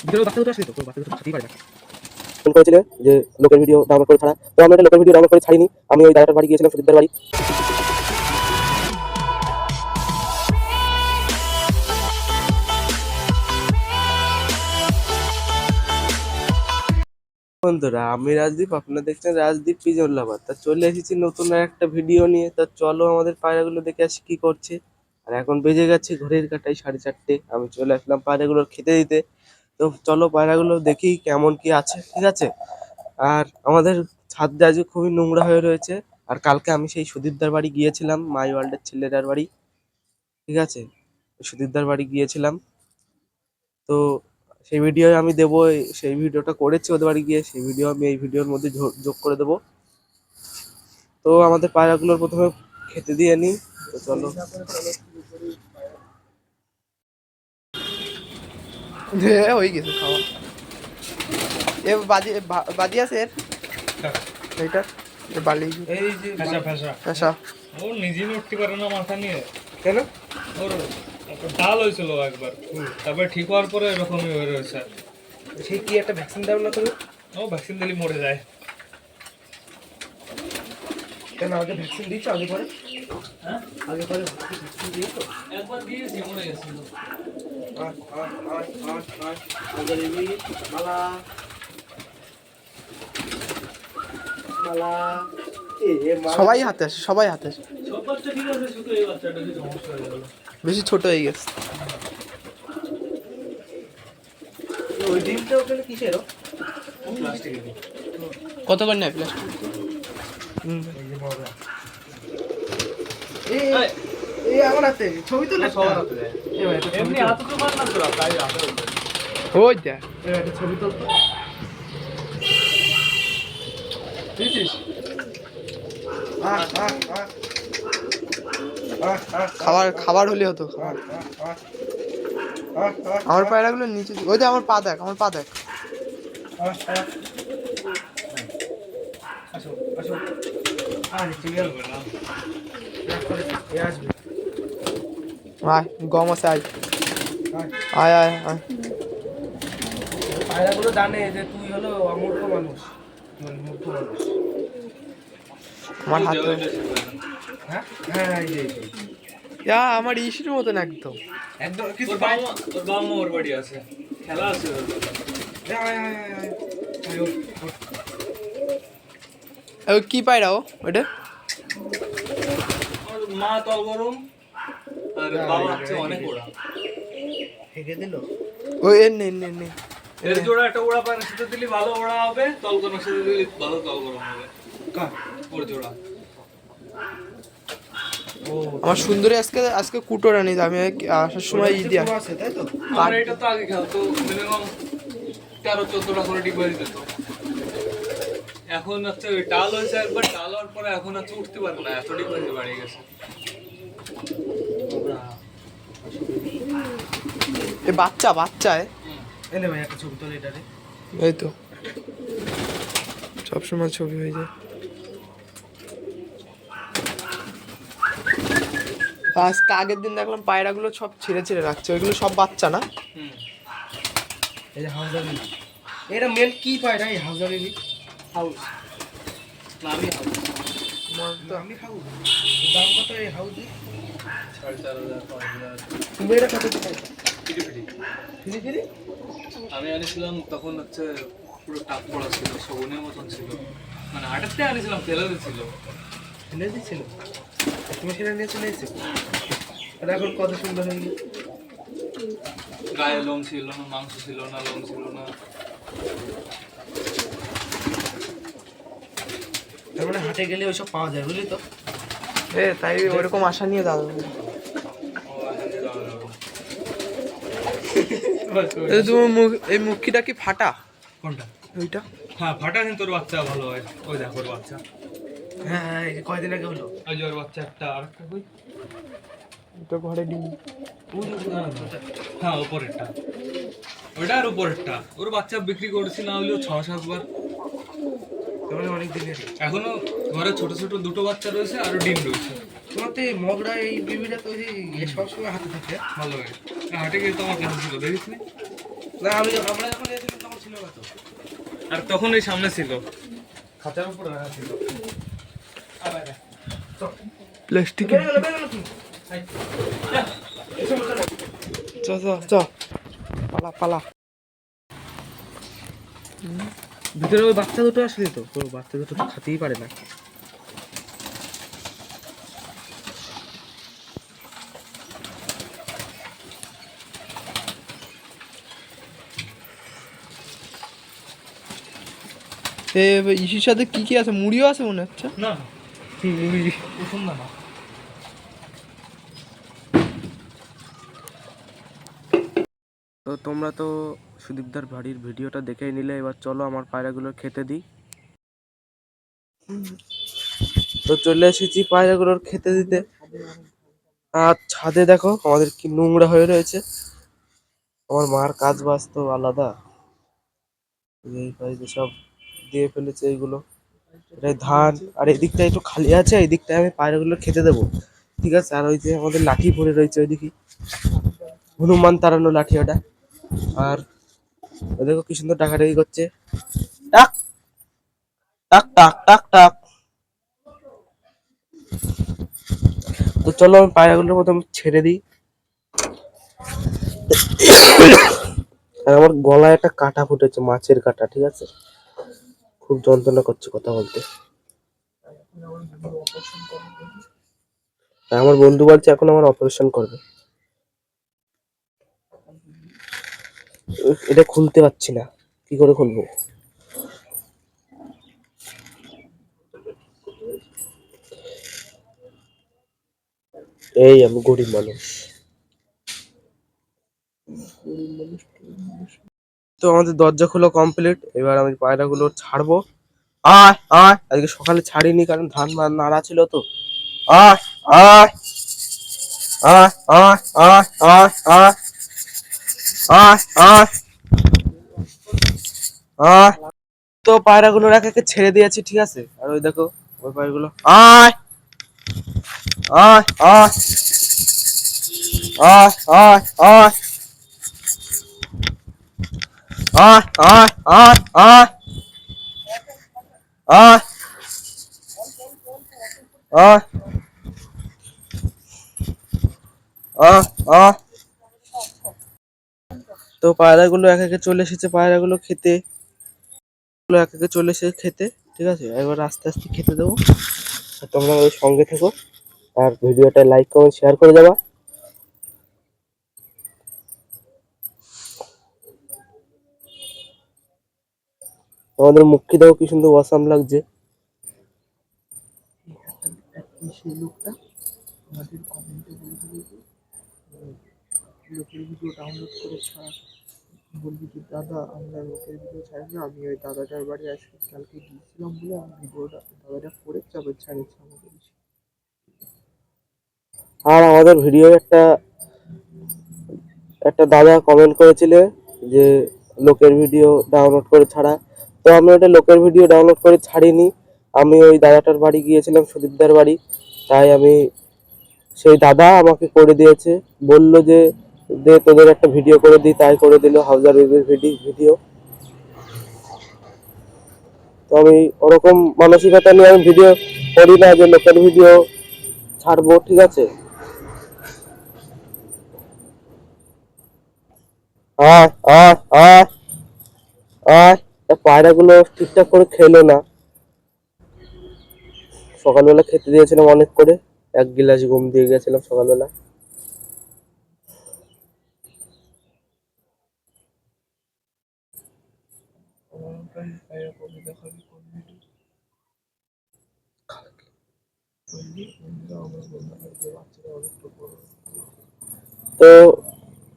Video বাচ্চা তো আসলে তো বাচ্চা তো ছাড়তেই পারে না। ফোন করেছিলে যে লোকের ভিডিও ডাউনলোড করে ছাড়া, তো আমি এটা লোকের ভিডিও ডাউনলোড করে ছাড়িনি। আমি ওই দাদাটার বাড়ি গিয়েছিলাম, সুদীপদার বাড়ি। বন্ধুরা, আমি রাজদীপ, আপনারা দেখছেন রাজদীপ পিজন লাভার। তা চলে এসেছি নতুন একটা ভিডিও নিয়ে। তা চলো আমাদের পায়রাগুলো দেখে আসি কি করছে। আর এখন বেজে গেছে ঘড়ির কাঁটায় 4:30। আমি চলে আসলাম পায়রাগুলোর খেতে দিতে। তো চলো পায়রাগুলো দেখি কেমন কি আছে, ঠিক আছে। আর আমাদের ছাদটা আজকে খুবই নোংরা হয়ে রয়েছে। আর কালকে আমি সেই সুদীপদার বাড়ি গিয়েছিলাম, মাই ওয়ার্ল্ডের ছেলেটার বাড়ি, ঠিক আছে। সুদীপদার বাড়ি গিয়েছিলাম, তো সেই ভিডিও আমি দেবো। সেই ভিডিওটা করেছি ওদের বাড়ি গিয়ে, সেই ভিডিও আমি এই ভিডিওর মধ্যে যোগ করে দেবো। তো আমাদের পায়রাগুলোর প্রথমে খেতে দিয়ে নিই। তো চলো। হয়ে গেছে খাওয়া। এ বাজি আছে এর এইটা বালি এই যে আচ্ছা ও নিজেই উঠতে পারে না মাথা নিয়ে। কেন? ওর ডাল হয়েছিল একবার, তারপরে ঠিক হওয়ার পরে এরকমই হয়ে রয়েছে। সেই কি একটা ভ্যাকসিন দাও না তুমি? ও ভ্যাকসিন দিলে মরে যায়। কেন আগে ভ্যাকসিন দিয়েছো? আগে পরে হ্যাঁ, আগে পরে ভ্যাকসিন দিয়েছো? একবার দিয়েছি, মরে গেছিল। মালা মালা সবাই হাতে আসে, সবাই হাতে আসে। সব বাচ্চা ঠিক আছে, শুধু এই বাচ্চাটা কি সমস্যা হয়ে গেল। বেশি ছোট হয়ে গেছে। ওই ডিমটা ওখানে কিসের? প্লাস্টিকের দিন। কত করে নেয় প্লাস্টিক? এই আমার হাতে ছবি তুলে সবার হাতে দেয়। এমনি হাতে তো পার না তোরা, তাই হাতে ওঠে। ওই দেখ একটা ছবি তুলতো বুঝছিস? খাবার খাবার হলে হতো। আমার পায়রাগুলো নিচে, ওই দেখ আমার পা দেখ, আমার পা দেখ। আসো আসো। আরে ঠিক গেল না, আসবে। আয় গম আছে, আয় আয় আয় আয়। পায়রাগুলো জানে যে তুই হলো অমূর্খ মানুষ, মানে মূর্খ মানুষ। আমার হাতে হ্যাঁ হ্যাঁ, এই যে আমার ইসির মতন একদম। একদম কিছু ওর বাবা মা ওর বাড়ি আছে, খেলা আছে ওর। ওই কি পায়রা ও ওটা? ওর মা তল গরম আর বাবা হচ্ছে অনেক ওড়া। হেগে দিল। ওই এর নে নে নে এর জোড়া একটা ওড়া পায়, সাথে দিলে ভালো ওড়া হবে, তল গরমের সাথে দিলে ভালো তল গরম হবে। কার? ওর জোড়া। ও আমার সুন্দরী আজকে আজকে কুটোর আনি, আমি আসার সময় ঈদে আছে তাই তো? আর এটা তো আগে খেলতো মিনিমাম 13-14টা করে ডিপোজিট দিত। এখন হচ্ছে ওই ডাল হয়েছে একবার, ডাল হওয়ার পরে এখন হচ্ছে উঠতে পারে না, এত ডিপোজিট বাড়িয়ে গেছে। এ বাচ্চা বাচ্চায় এনে ভাই একটা ছবি তোলে এটারে। এই তো সবসময় ছবি হয়ে যায়। আজকে আগের দিন দেখলাম পায়রাগুলো সব ছেড়ে ছেড়ে রাখছে, ওইগুলো সব বাচ্চা না? এই যে হাউজারি, এটা মেল কি পায়রা? এই হাউজারি হাউস না, আমি হাউস আমি খাবো। দাম কত এই হাউজি? 4,500-5,000 তুমি এটা কত দিতে? ফিরি ফিরি। ফিরি ফিরি? আমি আনিছিলাম তখন হচ্ছে পুরো টাপ পড়া ছিল, শগুনের মতন ছিল, মানে 8-তে আনিছিলাম, ফেলে ছিল। ফেলে দিচ্ছিল? তুমি সেটা নিয়ে চলে এসেছো? আর এখন কত সুন্দর হয়ে গেছে। গায়ে লোম ছিল না, মাংস ছিল না, লোম ছিল না। তার মানে হাটে গেলে ওইসব পাওয়া যায়, বুঝলি তো? তাই ওইরকম আশা নিয়ে দাদা। তোমার মুখ, এই মুখিটা কি ফাটা? কোনটা? ওইটা হ্যাঁ ফাটা, কিন্তু ওর বাচ্চা ভালো হয়। ওই দেখো ওর বাচ্চা, হ্যাঁ হ্যাঁ, এই যে কয়দিন আগে হলো। ওই যে ওর বাচ্চা একটা, আর একটা কই? ওটা ঘরে ডিম। হ্যাঁ উপরেরটা, ওইটা আর উপরেরটা। ওর বাচ্চা বিক্রি করেছি না হলেও 6-7 বার। তার মানে অনেক দিনের। এখনো ঘরে ছোট ছোট দুটো বাচ্চা রয়েছে, আরো ডিম রয়েছে। তোমার তো এই মগরা এই বিবিটা তো সবসময় হাতে থাকে। ভালো হয়। হাটে গিয়ে তো আমার কাছে ছিল, দেখিস নি? না আমরা যখন এসেছিলাম তখন ছিল না তো। আর তখন এই সামনে ছিল। খাঁচার উপরে রাখা ছিল। প্লাস্টিক বের হলো কি? চ চ চ পালা পালা। ভিতরে ওই বাচ্চা দুটো আসলে তো তো বাচ্চা দুটো তো খাতেই পারে না। ইসির সাথে কি কি আছে? মুড়িও আছে মনে হচ্ছে। না মুড়ি কুসুম না না। তো তোমরা তো সুদীপদার বাড়ির ভিডিওটা দেখেই নিলে, এবার চলো আমার পায়রাগুলো খেতে দিই। তো চলে এসেছি পায়রাগুলোর খেতে দিতে। আর ছাদে দেখো আমাদের কি নোংরা হয়ে রয়েছে। আমার মার কাজ বাজ তো আলাদা, এই পাইতে সব দিয়ে ফেলেছে এইগুলো। এটাই ধান, আর এদিকটা একটু খালি আছে, এই দিকটায় আমি পায়রাগুলো খেতে দেবো, ঠিক আছে। আর ওই যে আমাদের লাঠি পড়ে রয়েছে ওইদিকে, হনুমান তাড়ানো লাঠি ওটা। আর ওই দেখো কি সুন্দর ডাকাডাকি করছে, টাক টাক টাক টাক টাক। তো চলো আমি পায়রাগুলোর প্রথম ছেড়ে দিই। আর আমার গলায় একটা কাটা ফুটেছে, মাছের কাটা, ঠিক আছে, খুব যন্ত্রণা করছে কথা বলতে। আর আমার বন্ধু বলছে এখন আমার অপারেশন করবে। এটা খুলতে পারছি না, কি করে খুলবো? এই আমি গরিব মানুষ। তো আমাদের দরজা খোলা কমপ্লিট, এবার আমি পায়রাগুলো ছাড়বো। আয় আয়, আজকে সকালে ছাড়িনি কারণ ধান নাড়া ছিল তো। আয় আয় আয় আয় আয় আয় আয় আয় আয় আয়। তো পায়রাগুলোর এক একে ছেড়ে দিয়েছি, ঠিক আছে। আর ওই দেখো ওই পায়রাগুলো, আয় আয় আয় আয় আয় আয় আয় আয় আয় আয় আয় আয় আয় আয়। তো পায়রাগুলো এক একে চলে এসেছে, পায়রাগুলো খেতে, এক একে চলে এসেছে খেতে, ঠিক আছে। এবার আস্তে আস্তে খেতে দেবো। আর তোমরা আমাদের সঙ্গে থেকো, আর ভিডিওটা লাইক কমেন্ট শেয়ার করে দেবা। আমাদের মুখটি দেখো কি সুন্দর অসাম লাগছে। সেই লোকটা আমাদের কমেন্টে বলবি যে লোকের ভিডিও ডাউনলোড করে ছাড়, বলবি যে দাদা আমরা লোকের ভিডিও ছাড়ি না, আমি ওই দাদাটার বাড়ি আজকে কালকে গিয়েছিলাম বলে আমি ভিডিওটা দাদাটা করে তারপর ছাড়িয়েছি আমাকে। আর আমাদের ভিডিও একটা একটা দাদা কমেন্ট করেছিল যে লোকের ভিডিও ডাউনলোড করে ছাড়া। তো আমি ওটা লোকের ভিডিও ডাউনলোড করে ছাড়িনি, আমি ওই দাদাটার বাড়ি গিয়েছিলাম, সুদীপদার বাড়ি। তাই আমি, সেই দাদা আমাকে করে দিয়েছে, বলল যে দে তোদের একটা ভিডিও করে দিই, তাই করে দিল হাউজার বেবির ভিডিও। তো আমি ওরকম মানসিকতা নিয়ে আমি ভিডিও করি না যে লোকের ভিডিও ছাড়বো, ঠিক আছে। আয় আয় আয় আয়। পায়রাগুলো ঠিকঠাক করে খেলো না, সকালবেলা খেতে দিয়েছিলাম অনেক করে, 1 গিলাস ঘুম দিয়ে গেছিলাম সকালবেলা। তো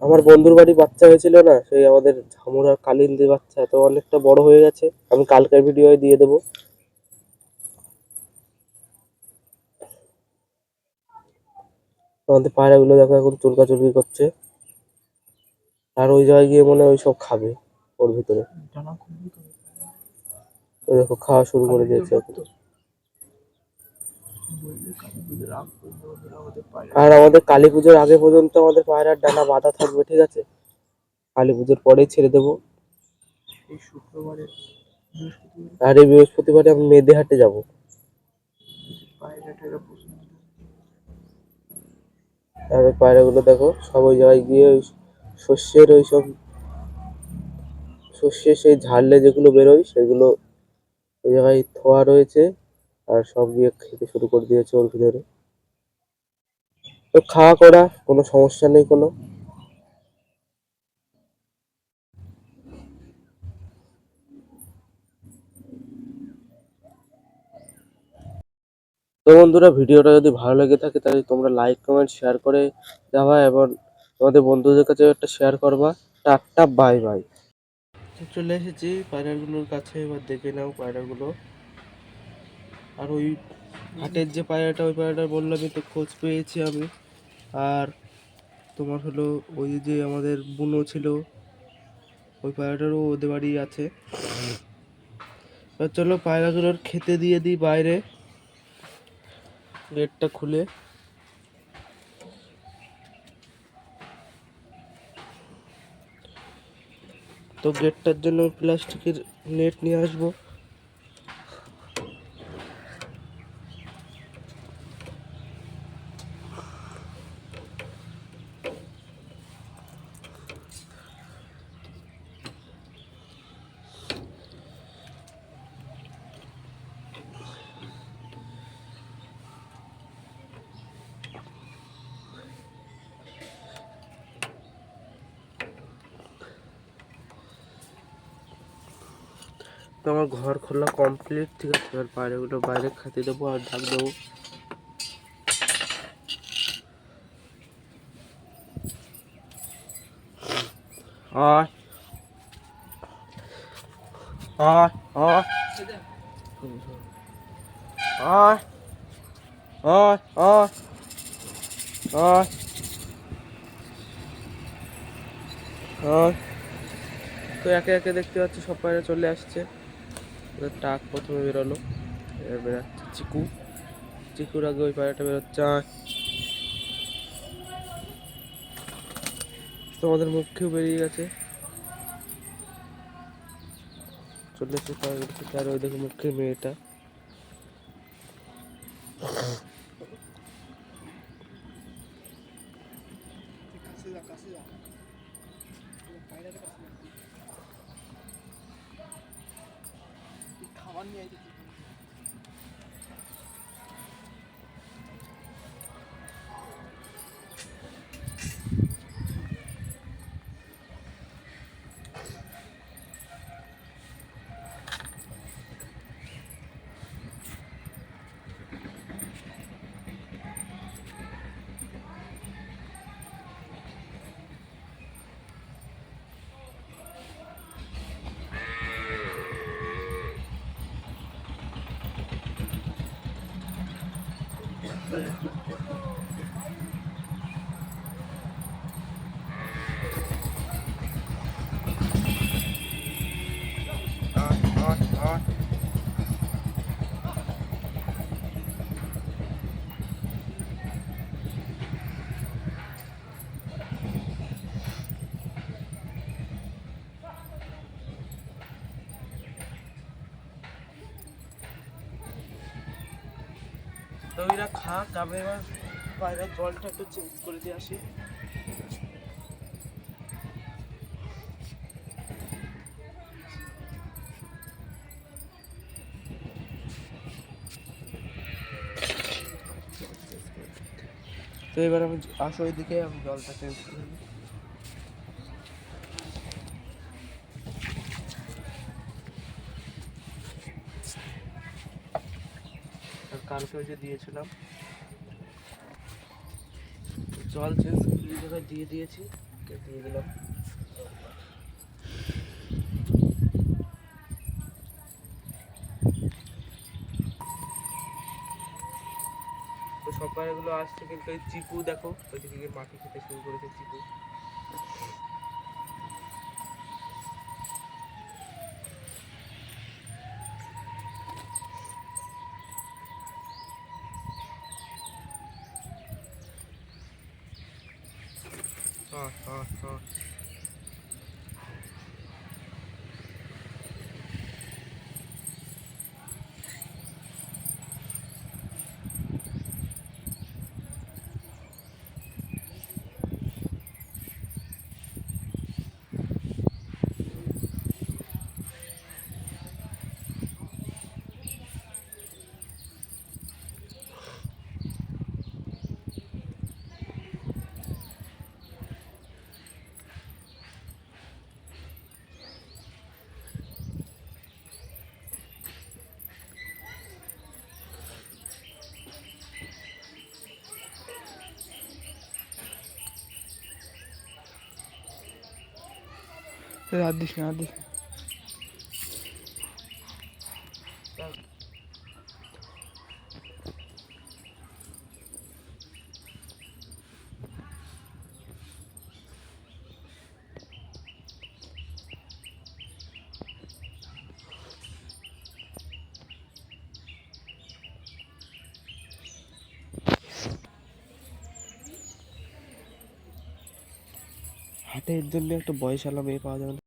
আমার বন্ধুর বাড়ি বাচ্চা হয়েছিল না, সেই আমাদের ঝামুরা কালিন্দি বাচ্চা, তো অনেকটা বড় হয়ে গেছে, আমি কালকের ভিডিও দিয়ে দেবো। আমাদের পায়রাগুলো দেখো এখন চুলকাচুলকি করছে, আর ওই জায়গায় গিয়ে মনে হয় ওই সব খাবে ওর ভিতরে। ওই দেখো খাওয়া শুরু করে দিয়েছে এখন। আর আমাদের কালী পুজোর আগে পর্যন্ত আমাদের পায়রার ডানা বাঁধা থাকবে, ঠিক আছে। কালী পুজোর পরেই ছেড়ে দেবো। এই শুক্রবারে বৃহস্পতিবার আর এই বৃহস্পতিবারে আমি মেয়েদের হাটে যাবো। পায়রা টায়রা পছন্দ। আর ওই পায়রাগুলো দেখো সব ওই জায়গায় গিয়ে ওই শস্যের ওইসব শস্যের সেই ঝাড়লে যেগুলো বেরোয় সেগুলো ওই জায়গায় থোয়া রয়েছে, আর সব গিয়ে খেতে শুরু করে দিয়েছে ওর ভিতরে। তো খাওয়া করা কোনো সমস্যা নেই কোনো। তো বন্ধুরা, ভিডিওটা যদি ভালো লেগে থাকে তাহলে তোমরা লাইক কমেন্ট শেয়ার করে যাবা এবং তোমাদের বন্ধুদের কাছে একটা শেয়ার করবা। Tata, bye bye. চলে এসেছি পায়রাগুলোর কাছে, এবার দেখে নাও পায়রাগুলো। আর ওই হাটের যে পায়রাটা, ওই পায়রাটা বললামই তো, খোঁজ পেয়েছি আমি। আর তোমার হলো ওই যে আমাদের বুনো ছিল, ওই পায়রাটারও ওদের বাড়ি আছে। এবার চলো পায়রাগুলোর খেতে দিয়ে দিই বাইরে, গেটটা খুলে। তো গেটটার জন্য প্লাস্টিকের নেট নিয়ে আসবো। তো আমার ঘর খোলা কমপ্লিট, ঠিক আছে। এবার পায়রাগুলো বাইরে খেতে দেবো আর ডাক দেবো। আয় আয় আয় আয় আয় আয় আয় আয়। তো একে একে দেখতে পাচ্ছি সব পায়রা চলে আসছে। এবার টাক প্রথমে বেরোলো, এবার বেরোচ্ছে চিকু। চিকুর আগে ওই পায়রাটা বেরোচ্ছে। আয়। তোমাদের মুখেও বেরিয়ে গেছে, চলে এসে পায়রাগুলো থেকে। আর ওই দেখো মুখে মেয়েটা। খাবার নিয়ে আইতে তো এরা খাক, আমি এবার পায়রার জলটা একটু চেঞ্জ করে দিয়ে আসি। তো এবার আমি আসো ওইদিকে, আমি জলটা চেঞ্জ করে দিই। আর কালকে ওই যে দিয়েছিলাম জল চেঞ্জ জায়গায় দিয়ে দিয়েছি, দিয়ে দিলাম। তো সব পায়রাগুলো আসছে, কিন্তু এই চিকু দেখো ওইদিকে মাটি খেতে শুরু করেছে চিকু। রাত দিস না, রাত দিস না। হাটে এর জন্য একটা বয়সালা মেয়ে পাওয়া যাবে না?